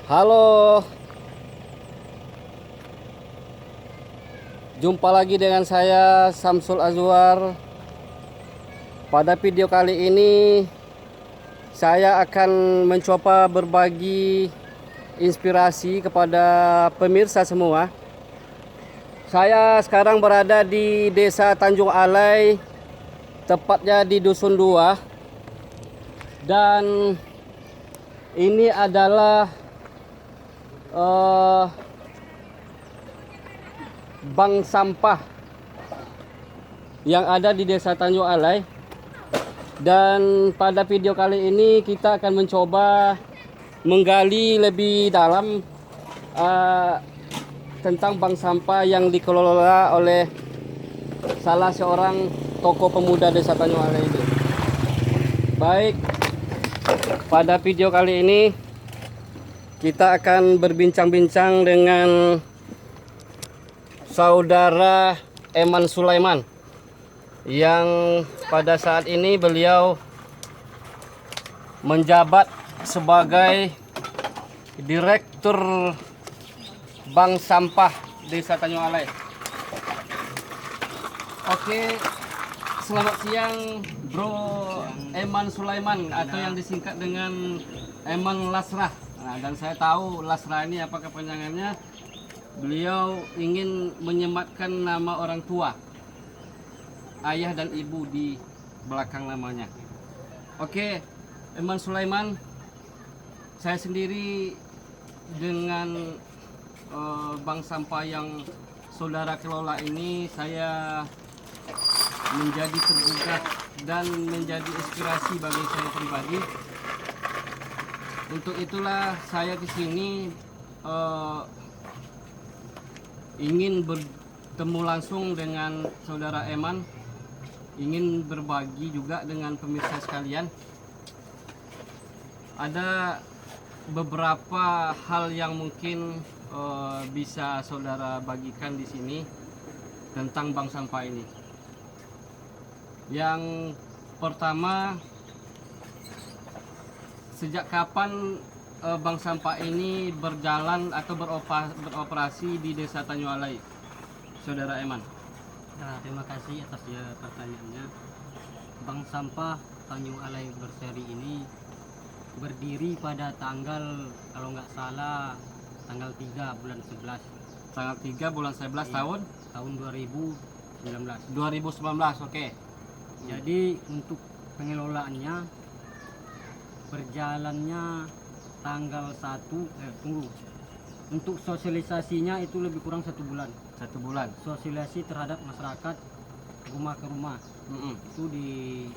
Halo, jumpa lagi dengan saya Samsul Azwar. Pada video kali ini saya akan mencoba berbagi inspirasi kepada pemirsa semua. Saya sekarang berada di Desa Tanjung Alai, tepatnya di Dusun 2. Dan ini adalah bank sampah yang ada di Desa Tanjung Alai. Dan pada video kali ini kita akan mencoba menggali lebih dalam tentang bank sampah yang dikelola oleh salah seorang tokoh pemuda Desa Tanjung Alai ini. Baik, pada video kali ini kita akan berbincang-bincang dengan Saudara Eman Sulaiman, yang pada saat ini beliau menjabat sebagai Direktur Bank Sampah Desa Tanjung Alai. Oke, selamat siang Bro Eman Sulaiman, atau yang disingkat dengan Eman Lasrah. Nah, dan saya tahu Lasrah ini apa kepanjangannya. Beliau ingin menyematkan nama orang tua, ayah dan ibu di belakang namanya. Oke, Eman Sulaiman, saya sendiri dengan bank sampah yang saudara kelola ini, saya menjadi tergugah dan menjadi inspirasi bagi saya pribadi. Untuk itulah saya di sini ingin bertemu langsung dengan Saudara Eman, ingin berbagi juga dengan pemirsa sekalian. Ada beberapa hal yang mungkin bisa saudara bagikan di sini tentang bank sampah ini. Yang pertama, sejak kapan bank sampah ini berjalan atau beroperasi di Desa Tanjung Alai, Saudara Eman? Nah, terima kasih atas pertanyaannya. Bank sampah Tanjung Alai Berseri ini berdiri pada tanggal, kalau nggak salah, tanggal 3 bulan 11. Tanggal 3 bulan 11 tahun 2019. 2019, oke. Jadi untuk pengelolaannya berjalannya tanggal 1, untuk sosialisasinya itu lebih kurang 1 bulan. 1 bulan. Sosialisasi terhadap masyarakat rumah ke rumah. Itu di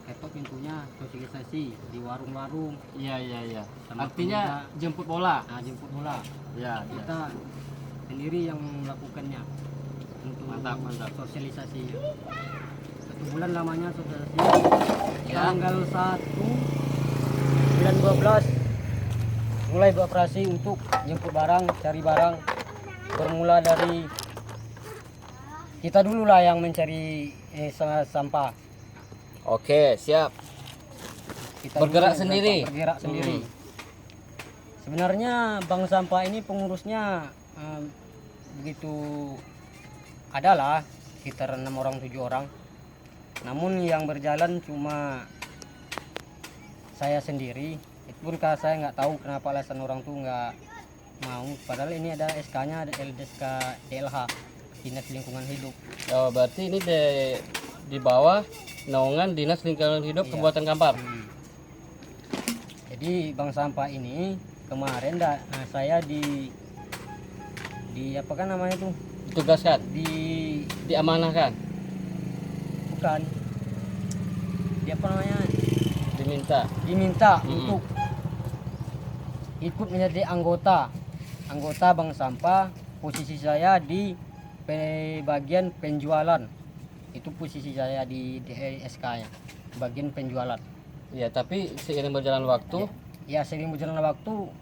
ketok pintunya, sosialisasi di warung-warung. Iya. Sama Artinya jemput bola. Nah, jemput bola. Ya, Kita sendiri yang melakukannya untuk mantap. sosialisasinya. 1 bulan lamanya sosialisasi. Ya. Tanggal 1 bulan 12 mulai beroperasi untuk jemput barang, cari barang. Bermula dari kita dulu lah yang mencari sampah. Oke, siap. Kita Bergerak dulu sendiri. Bergerak sendiri. Sebenarnya bank sampah ini pengurusnya begitu adalah sekitar 6 orang 7 orang. Namun yang berjalan cuma saya sendiri. Itu pun saya nggak tahu kenapa alasan orang tuh nggak mau. Padahal ini ada SK-nya, ada LDSK DLH, Dinas Lingkungan Hidup. Oh, berarti ini di bawah naungan Dinas Lingkungan Hidup Iya. Kabupaten Kampar. Jadi bank sampah ini kemarin saya di apa kan namanya tuh, Ditugaskan, diamanahkan, bukan di apa namanya, diminta. diminta untuk ikut menjadi anggota bank sampah. Posisi saya di bagian penjualan. Itu posisi saya di SK nya, bagian penjualan. Ya, tapi seiring berjalan waktu, Ya, sering berjalan waktu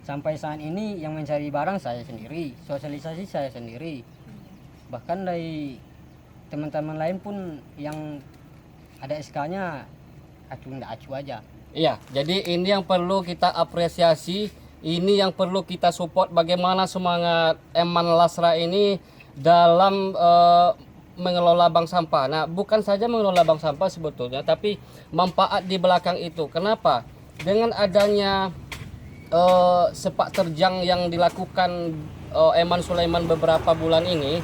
sampai saat ini yang mencari barang saya sendiri, sosialisasi saya sendiri. Bahkan dari teman-teman lain pun yang ada SK-nya acu nggak acu aja. Iya, jadi ini yang perlu kita apresiasi, ini yang perlu kita support bagaimana semangat Eman Lasra ini dalam mengelola bank sampah. Nah, bukan saja mengelola bank sampah sebetulnya, tapi manfaat di belakang itu. Kenapa? Dengan adanya sepak terjang yang dilakukan Eman Sulaiman beberapa bulan ini,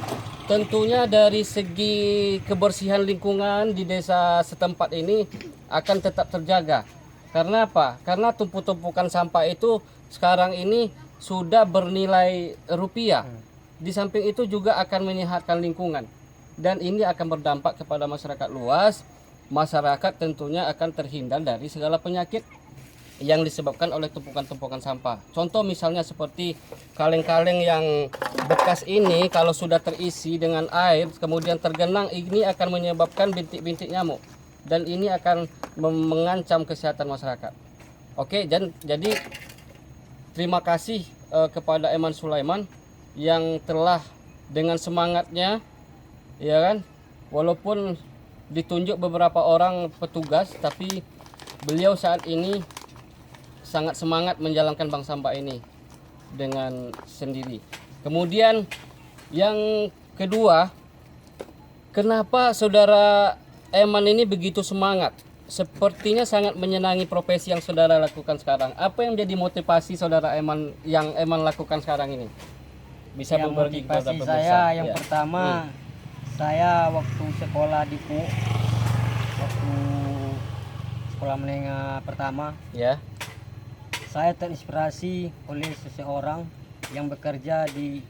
tentunya dari segi kebersihan lingkungan di desa setempat ini akan tetap terjaga. Karena apa? Karena tumpuk-tumpukan sampah itu sekarang ini sudah bernilai rupiah. Di samping itu juga akan menyehatkan lingkungan. Dan ini akan berdampak kepada masyarakat luas. Masyarakat tentunya akan terhindar dari segala penyakit yang disebabkan oleh tumpukan-tumpukan sampah. Contoh misalnya seperti kaleng-kaleng yang bekas ini kalau sudah terisi dengan air kemudian tergenang, ini akan menyebabkan bintik-bintik nyamuk. Dan ini akan mengancam kesehatan masyarakat. Oke, dan jadi terima kasih kepada Eman Sulaiman yang telah dengan semangatnya, ya kan, walaupun ditunjuk beberapa orang petugas, tapi beliau saat ini sangat semangat menjalankan bank sampah ini dengan sendiri. Kemudian yang kedua, kenapa saudara Eman ini begitu semangat? Sepertinya sangat menyenangi profesi yang saudara lakukan sekarang. Apa yang jadi motivasi saudara Eman yang Eman lakukan sekarang ini? Bisa Yang berbagi kepada motivasi pemirsa? saya yang Ya. pertama, saya waktu sekolah di PU, waktu sekolah menengah pertama, Ya. saya terinspirasi oleh seseorang yang bekerja di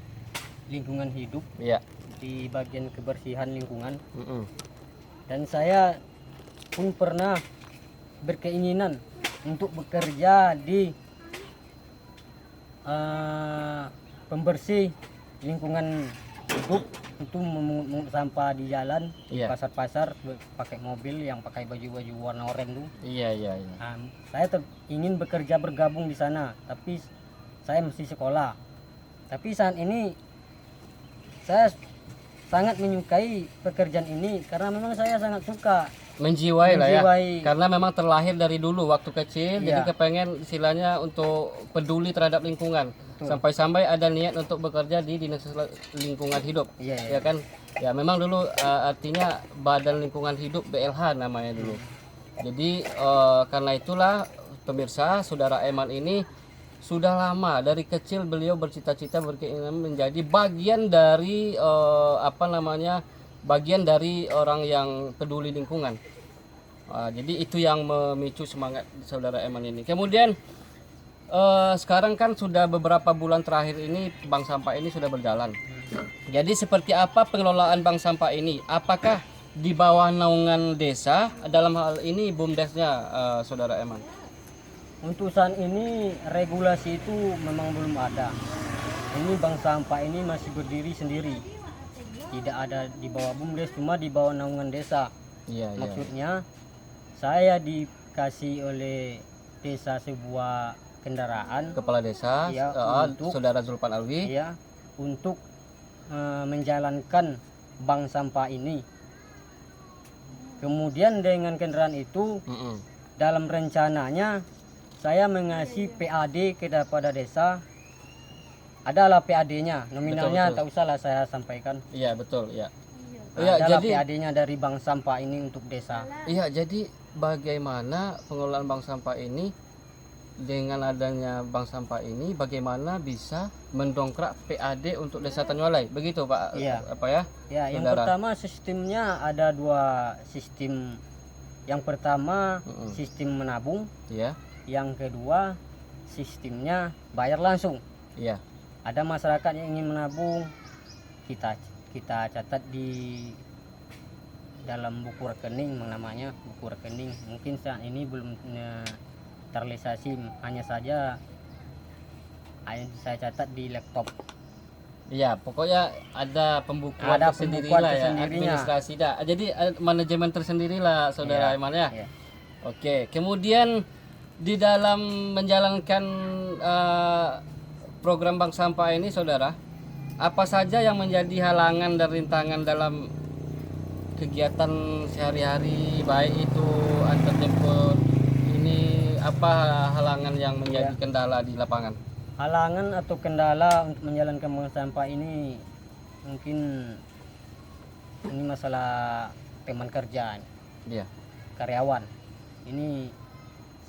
lingkungan hidup, Ya. di bagian kebersihan lingkungan. Mm-mm. Dan saya pun pernah berkeinginan untuk bekerja di pembersih lingkungan hidup, untuk memungut sampah di jalan, Iya. pasar-pasar, pakai mobil yang pakai baju-baju warna oranye tuh. Iya, iya, iya. Saya ingin bekerja bergabung di sana, tapi saya mesti sekolah. Tapi saat ini saya sangat menyukai pekerjaan ini karena memang saya sangat suka. Menjiwai lah ya, Menjiwai. karena memang terlahir dari dulu waktu kecil, jadi Iya. kepengen istilahnya untuk peduli terhadap lingkungan. Betul. Sampai-sampai ada niat untuk bekerja di dinas lingkungan hidup. Iya, iya. Ya kan, ya memang dulu artinya Badan Lingkungan Hidup BLH namanya dulu. Jadi karena itulah pemirsa, saudara Eman ini sudah lama dari kecil beliau bercita-cita berkeinginan menjadi bagian dari bagian dari orang yang peduli lingkungan. Jadi itu yang memicu semangat saudara Eman ini. Kemudian sekarang kan sudah beberapa bulan terakhir ini bank sampah ini sudah berjalan. Jadi seperti apa pengelolaan bank sampah ini? Apakah di bawah naungan desa, dalam hal ini BUMDesnya saudara Eman? Untuk saat ini regulasi itu memang belum ada. Ini bank sampah ini masih berdiri sendiri. Tidak ada di bawah BUMDes, cuma di bawah naungan desa. Iya, iya. Maksudnya saya dikasih oleh desa sebuah kendaraan, Kepala desa, Iya, untuk- saudara Zulpan Alwi. ya, untuk menjalankan bank sampah ini. Kemudian dengan kendaraan itu, Mm-mm. dalam rencananya saya mengasih PAD kepada desa. Adalah PAD-nya, nominalnya Betul, tak usahlah saya sampaikan. Iya, betul, ya. Iya, Adalah jadi PAD-nya dari bank sampah ini untuk desa. iya, jadi bagaimana pengelolaan bank sampah ini dengan adanya bank sampah ini bagaimana bisa mendongkrak PAD untuk Desa Tanjung begitu Pak? Iya. Apa ya? Ya, yang Saudara. pertama sistemnya ada dua sistem. Yang pertama Mm-mm. sistem menabung, Iya, yang kedua sistemnya bayar langsung. iya. Ada masyarakat yang ingin menabung, kita catat di dalam buku rekening, namanya buku rekening. Mungkin saat ini belum terrealisasi, hanya saja saya catat di laptop. Iya, pokoknya ada pembukuan Ada tersendiri pembukuan lah ya, tersendirinya. administrasi dah. Jadi manajemen tersendiri lah saudara Iya, Eman ya. iya. Oke, kemudian di dalam menjalankan program bank sampah ini saudara, apa saja yang menjadi halangan dan rintangan dalam kegiatan sehari-hari, baik itu antar jemput ini apa halangan yang menjadi kendala di lapangan? Halangan atau kendala untuk menjalankan buang sampah ini mungkin ini masalah teman kerja, Iya. karyawan. Ini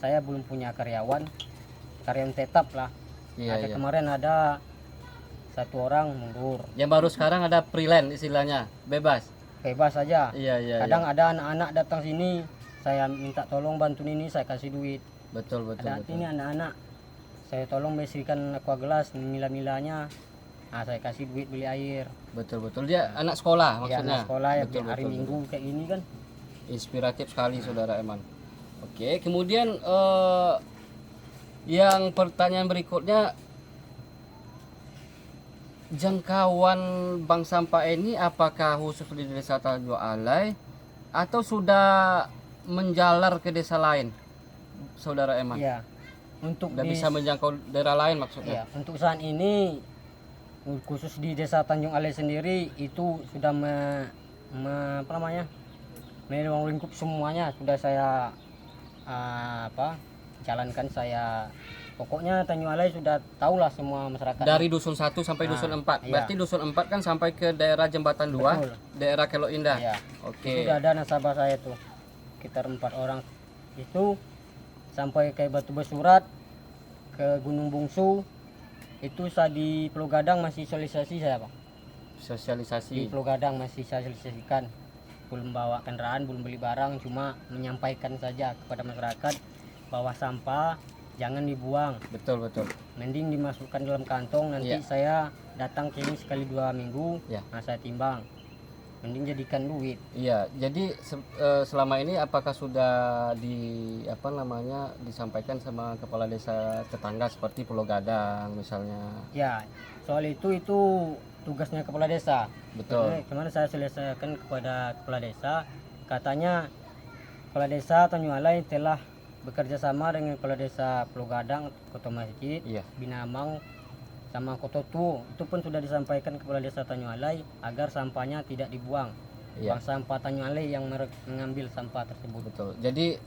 saya belum punya karyawan tetap lah. Iya, iya. Kemarin ada satu orang mundur, Yang baru sekarang ada freelance istilahnya, bebas. bebas saja. Iya, iya. Kadang Iya. ada anak-anak datang sini, saya minta tolong bantu ini, saya kasih duit. Betul, betul, Ada betul. ini anak-anak, saya tolong bersihkan aqua gelas, mila-milanya. Nah, saya kasih duit beli air. Betul, betul. Dia anak sekolah Ya, maksudnya. anak sekolah ya Betul, hari betul, Minggu kayak gini kan. Inspiratif sekali Saudara Eman. Oke, kemudian yang pertanyaan berikutnya, jangkauan bank sampah ini apakah khusus di Desa Tanjung Alai atau sudah menjalar ke desa lain, Saudara Eman? Iya. Untuk Udah di bisa menjangkau daerah lain maksudnya? ya, untuk saat ini khusus di Desa Tanjung Alai sendiri itu sudah apa namanya? Memang lingkup semuanya sudah saya jalankan. Saya pokoknya Tanjung Alai sudah tahulah semua masyarakat. Dari dusun 1 sampai dusun 4. iya. Berarti dusun 4 kan sampai ke daerah Jembatan 2, Betul. daerah Kelo Indah. Ya. Oke. Sudah ada nasabah saya tuh sekitar 4 orang itu sampai ke Batu Besurat, ke Gunung Bungsu. Itu saya di Pulau Gadang masih sosialisasi saya, Pak. Di Sosialisasi. Pulau Gadang masih saya sosialisasikan. Belum bawa kendaraan, belum beli barang, cuma menyampaikan saja kepada masyarakat bahwa sampah jangan dibuang, Betul, betul. mending dimasukkan dalam kantong. Nanti Iya. saya datang ke ini sekali 2 minggu, Iya. nah saya timbang, mending jadikan duit. Iya, jadi selama ini apakah sudah disampaikan sama kepala desa tetangga seperti Pulau Gadang misalnya? Ya, soal itu tugasnya kepala desa. Betul. Kemarin saya selesaikan kepada kepala desa, katanya kepala desa Tanjung Alai telah bekerja sama dengan kepala desa Pulau Gadang, Kota Masjid, Iya. Binamang, sama Kototu. Itu pun sudah disampaikan kepala desa Tanjung Alai agar sampahnya tidak dibuang. Iya. Bank sampah Tanjung Alai yang mengambil sampah tersebut. Betul. Jadi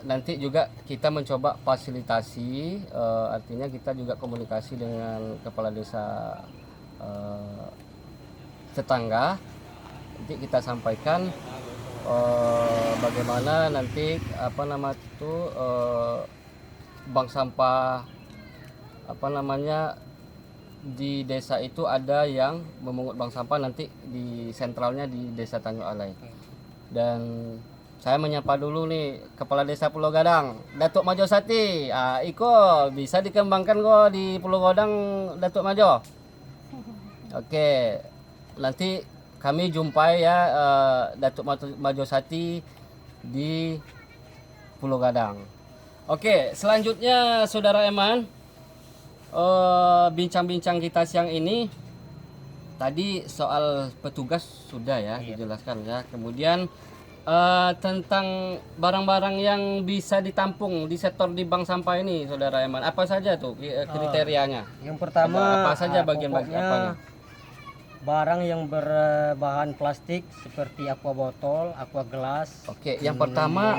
nanti juga kita mencoba fasilitasi, artinya kita juga komunikasi dengan kepala desa tetangga. Nanti kita sampaikan bagaimana nanti bank sampah di desa itu ada yang memungut bank sampah nanti di sentralnya di Desa Tanjung Alai. Dan saya menyapa dulu nih Kepala Desa Pulau Gadang, Datuk Majo Sati. Iko bisa dikembangkan kok di Pulau Gadang, Datuk Majo. Oke, nanti kami jumpai ya Datuk Majo Sati di Pulau Gadang. Oke, selanjutnya Saudara Eman, bincang-bincang kita siang ini tadi soal petugas sudah ya dijelaskan ya. Kemudian tentang barang-barang yang bisa ditampung di sektor di bank sampah ini, Saudara Eman, apa saja tuh kriterianya? Yang pertama, Apa saja bagian-bagian pokoknya apanya? barang yang berbahan plastik seperti aqua botol, aqua gelas. Oke, yang pertama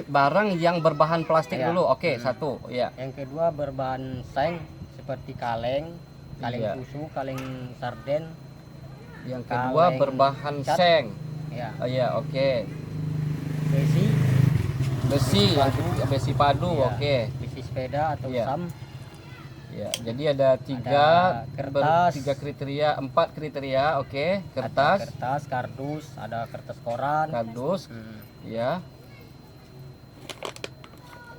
barang yang berbahan plastik Ya. dulu. Oke, satu, ya. Yang kedua berbahan seng seperti kaleng, Iya. susu, kaleng sarden. Yang kedua Kaleng berbahan cat. seng. Ya, Oh iya, oke. besi, Besi, padu. besi padu, ya, oke. besi sepeda atau Iya. sam. Ya, jadi ada kertas. tiga kriteria, 4 kriteria, oke. Ada Kertas, kertas, kardus, ada kertas koran. kardus, ya.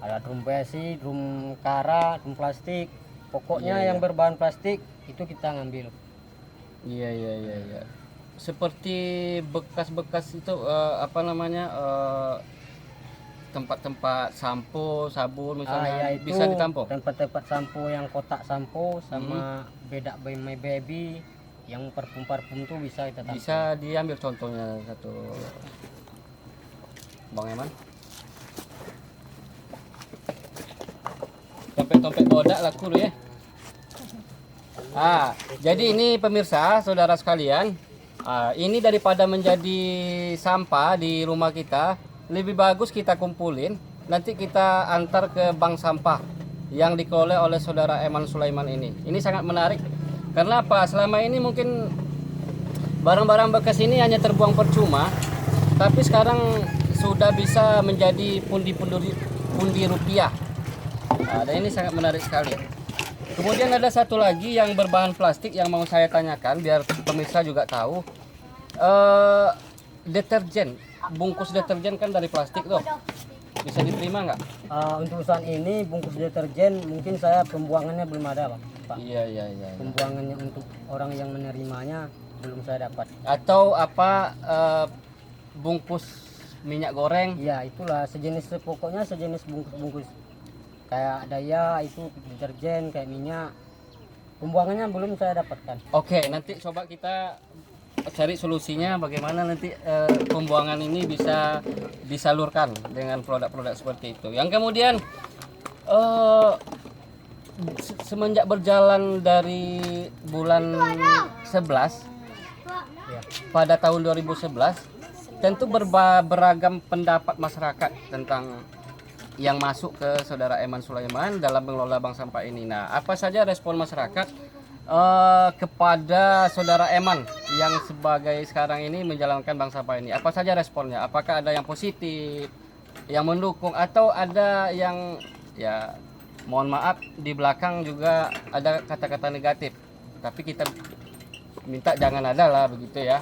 Ada drum besi, drum kara, drum plastik. Pokoknya Iya, yang berbahan plastik itu kita ngambil. Iya, iya, iya, iya. Seperti bekas-bekas itu tempat-tempat sampo, sabun misalnya Ya, itu bisa ditampung. tempat-tempat sampo yang kotak sampo sama bedak My Baby yang parfum tuh bisa kita tampung. Bisa diambil contohnya satu, Bang Eman. Tompet-tompet bodak laku dulu ya. Jadi ini pemirsa, saudara sekalian, ini daripada menjadi sampah di rumah kita, lebih bagus kita kumpulin, nanti kita antar ke bank sampah yang dikelola oleh saudara Eman Sulaiman ini. Ini sangat menarik. Karena apa? Selama ini mungkin barang-barang bekas ini hanya terbuang percuma, tapi sekarang sudah bisa menjadi pundi rupiah. Nah, dan ini sangat menarik sekali. Kemudian ada satu lagi yang berbahan plastik yang mau saya tanyakan biar pemirsa juga tahu. Deterjen, bungkus deterjen kan dari plastik tuh. Bisa diterima nggak? Untuk urusan ini bungkus deterjen mungkin saya pembuangannya belum ada Pak. Iya. Pembuangannya untuk orang yang menerimanya belum saya dapat. Atau apa bungkus minyak goreng? Iya itulah pokoknya sejenis bungkus-bungkus kayak daya itu deterjen kayak minyak. Pembuangannya belum saya dapatkan. Oke, nanti coba kita cari solusinya bagaimana nanti pembuangan ini bisa disalurkan dengan produk-produk seperti itu. Yang kemudian semenjak berjalan dari bulan 11 Ya. pada tahun 2011 tentu beragam pendapat masyarakat tentang yang masuk ke saudara Eman Sulaiman dalam mengelola bank sampah ini. Nah, apa saja respon masyarakat kepada saudara Eman yang sebagai sekarang ini menjalankan bank sampah ini? Apa saja responnya? Apakah ada yang positif, yang mendukung, atau ada yang ya mohon maaf di belakang juga ada kata-kata negatif? Tapi kita minta jangan ada lah begitu ya.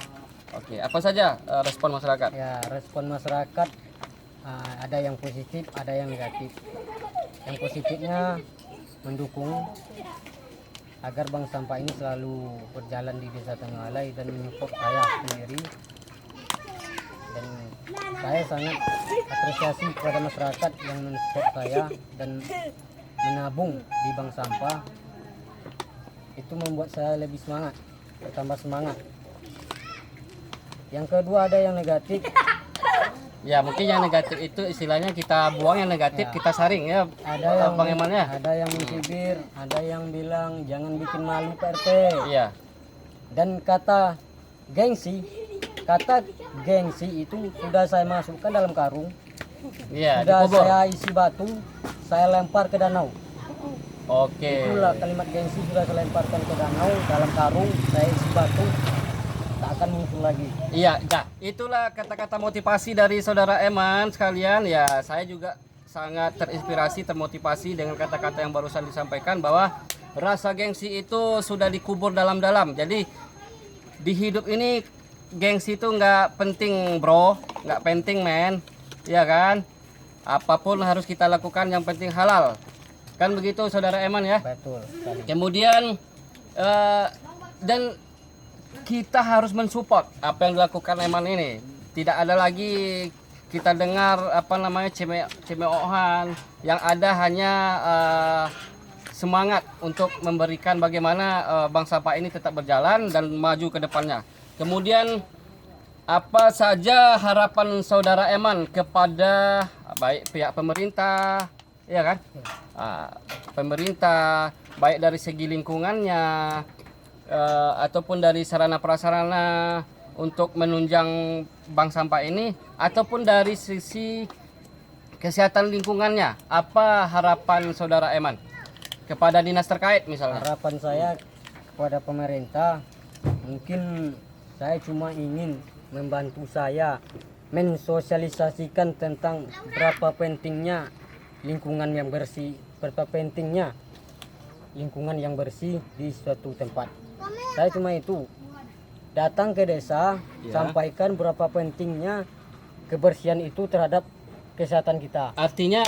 Oke, apa saja respon masyarakat? Ya, respon masyarakat ada yang positif, ada yang negatif. Yang positifnya mendukung agar bank sampah ini selalu berjalan di Desa Tenggalai dan menyupport saya sendiri. Dan saya sangat apresiasi kepada masyarakat yang mensupport saya dan menabung di bank sampah. Itu membuat saya lebih semangat, bertambah semangat. Yang kedua ada yang negatif. Ya mungkin yang negatif itu istilahnya kita buang, yang negatif Ya. kita saring ya. Ada yang Bang Eman ya? Ada yang mencibir, ada yang bilang jangan bikin malu Pak RT. Iya. Dan kata gengsi itu sudah saya masukkan dalam karung. Iya, Sudah dikubur. saya isi batu, saya lempar ke danau. Oke. Itulah kalimat gengsi sudah saya lemparkan ke danau dalam karung, saya isi batu, tak akan muncul lagi. Iya, nah, itulah kata-kata motivasi dari saudara Eman sekalian. Ya, saya juga sangat terinspirasi, termotivasi dengan kata-kata yang barusan disampaikan bahwa rasa gengsi itu sudah dikubur dalam-dalam. Jadi di hidup ini gengsi itu nggak penting bro, nggak penting men, ya kan? Apapun harus kita lakukan, yang penting halal. Kan begitu saudara Eman ya? Betul sekali. Kemudian dan kita harus mensupport apa yang dilakukan Eman ini. Tidak ada lagi kita dengar apa namanya cemoohan, yang ada hanya semangat untuk memberikan bagaimana bank sampah ini tetap berjalan dan maju ke depannya. Kemudian apa saja harapan saudara Eman kepada baik pihak pemerintah, ya kan? Pemerintah baik dari segi lingkungannya ataupun dari sarana prasarana untuk menunjang bank sampah ini, ataupun dari sisi kesehatan lingkungannya. Apa harapan saudara Eman kepada dinas terkait misalnya? Harapan saya kepada pemerintah, mungkin saya cuma ingin membantu saya mensosialisasikan tentang berapa pentingnya lingkungan yang bersih, berapa pentingnya lingkungan yang bersih di suatu tempat. Saya cuma itu, datang ke desa, Ya. sampaikan berapa pentingnya kebersihan itu terhadap kesehatan kita. Artinya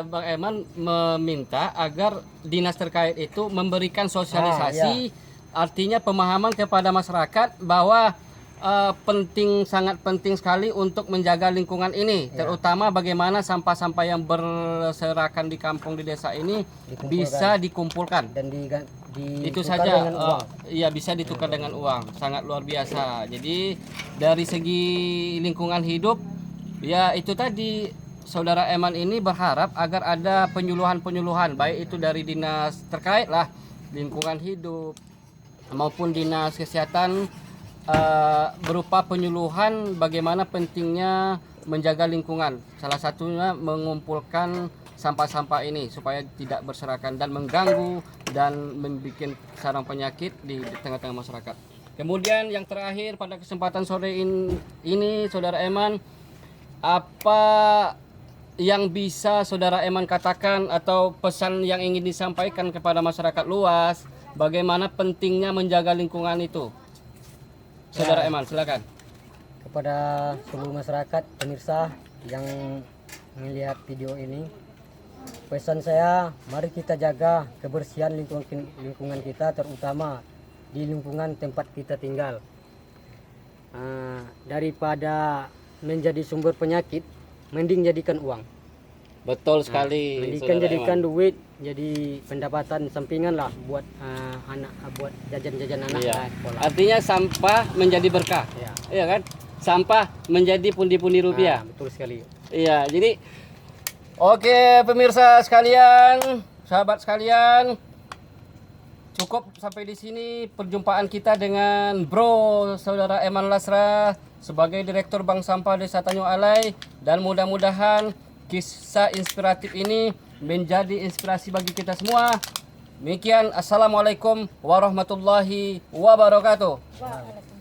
Bang Eman meminta agar dinas terkait itu memberikan sosialisasi, artinya pemahaman kepada masyarakat bahwa sangat penting sekali untuk menjaga lingkungan ini, terutama bagaimana sampah-sampah yang berserakan di kampung di desa ini bisa dikumpulkan. Dan Itu ditukar saja, dengan uang. iya bisa ditukar dengan uang, sangat luar biasa. Jadi dari segi lingkungan hidup, ya itu tadi saudara Eman ini berharap agar ada penyuluhan-penyuluhan, baik itu dari dinas terkait lah, lingkungan hidup maupun dinas kesehatan, berupa penyuluhan bagaimana pentingnya menjaga lingkungan. Salah satunya mengumpulkan sampah-sampah ini supaya tidak berserakan dan mengganggu dan membuat sarang penyakit di tengah-tengah masyarakat. Kemudian yang terakhir pada kesempatan sore ini Saudara Eman, apa yang bisa Saudara Eman katakan atau pesan yang ingin disampaikan kepada masyarakat luas, bagaimana pentingnya menjaga lingkungan itu? Saudara Eman, silakan. Kepada seluruh masyarakat pemirsa yang melihat video ini, pesan saya, mari kita jaga kebersihan lingkungan kita, terutama di lingkungan tempat kita tinggal. Daripada menjadi sumber penyakit, mending jadikan uang. Betul sekali. Mending Saudara jadikan Eman. duit jadi pendapatan sampingan lah buat anak, buat jajan-jajan anak Iya. lah, sekolah. Artinya sampah menjadi berkah. Ya. Iya kan? Sampah menjadi pundi-pundi rupiah. Betul sekali. Iya, jadi oke pemirsa sekalian, sahabat sekalian, cukup sampai di sini perjumpaan kita dengan Bro Saudara Eman Lasrah sebagai Direktur Bank Sampah Desa Tanjung Alai, dan mudah-mudahan kisah inspiratif ini menjadi inspirasi bagi kita semua. Demikian, assalamualaikum warahmatullahi wabarakatuh.